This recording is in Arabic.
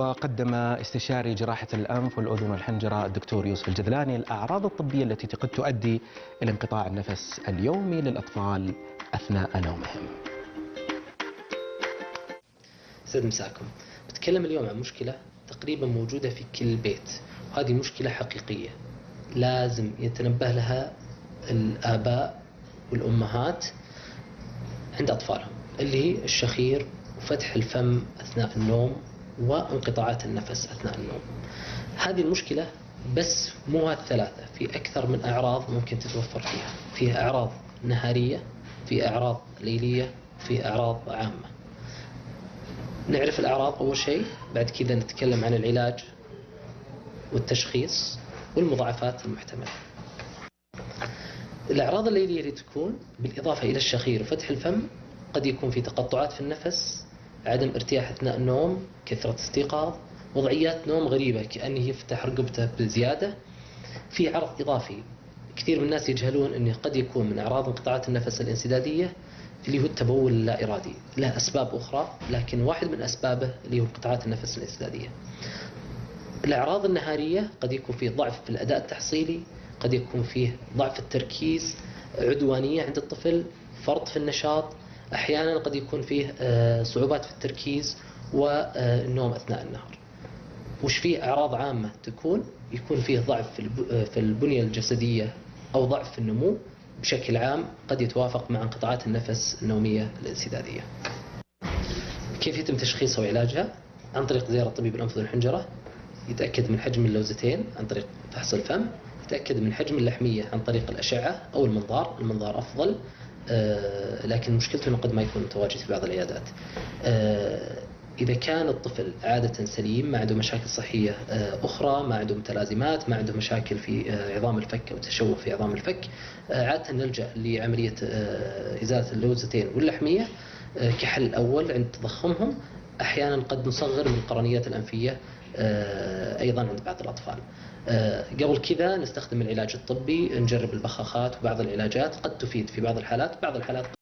وقدم استشاري جراحة الأنف والأذن والحنجرة الدكتور يوسف الجذلاني الأعراض الطبية التي قد تؤدي إلى انقطاع النفس اليومي للأطفال أثناء نومهم. سعد مساكم. بتكلم اليوم عن مشكلة تقريبا موجودة في كل بيت، وهذه مشكلة حقيقية لازم يتنبه لها الآباء والأمهات عند أطفالهم، اللي هي الشخير وفتح الفم أثناء النوم وانقطاعات النفس أثناء النوم. هذه المشكلة بس مو الثلاثة، في أكثر من أعراض ممكن تتوفر فيها. فيها أعراض نهارية، في أعراض ليلية، في أعراض عامة. نعرف الأعراض أول شيء، بعد كذا نتكلم عن العلاج والتشخيص والمضاعفات المحتملة. الأعراض الليلية اللي تكون بالإضافة إلى الشخير وفتح الفم، قد يكون في تقطعات في النفس، عدم ارتياح أثناء النوم، كثرة استيقاظ، وضعيات نوم غريبة كأنه يفتح رقبته بزيادة. في عرض إضافي كثير من الناس يجهلون أنه قد يكون من أعراض انقطاعات النفس الانسدادية اللي هو التبول اللا إرادي، له أسباب أخرى لكن واحد من أسبابه اللي هو انقطاعات النفس الانسدادية. الأعراض النهارية قد يكون فيه ضعف في الأداء التحصيلي، قد يكون فيه ضعف التركيز، عدوانية عند الطفل، فرط في النشاط، أحيانا قد يكون فيه صعوبات في التركيز والنوم أثناء النهار. وش فيه أعراض عامة يكون فيه ضعف في البنية الجسدية أو ضعف في النمو بشكل عام، قد يتوافق مع انقطاعات النفس النومية الانسدادية. كيف يتم تشخيصها وعلاجها؟ عن طريق زيارة طبيب الأنف والحنجرة، يتأكد من حجم اللوزتين عن طريق فحص الفم، يتأكد من حجم اللحمية عن طريق الأشعة أو المنظار أفضل، لكن مشكلته أنه قد ما يكون متواجد في بعض العيادات. إذا كان الطفل عادة سليم، ما عنده مشاكل صحية أخرى، ما عنده متلازمات، ما عنده مشاكل في عظام الفك أو تشوه في عظام الفك، عادة نلجأ لعملية إزالة اللوزتين واللحمية كحل أول عند تضخمهم. أحيانا قد نصغر من القرنيات الأنفية أيضا عند بعض الأطفال. قبل كذا نستخدم العلاج الطبي، نجرب البخاخات وبعض العلاجات قد تفيد في بعض الحالات.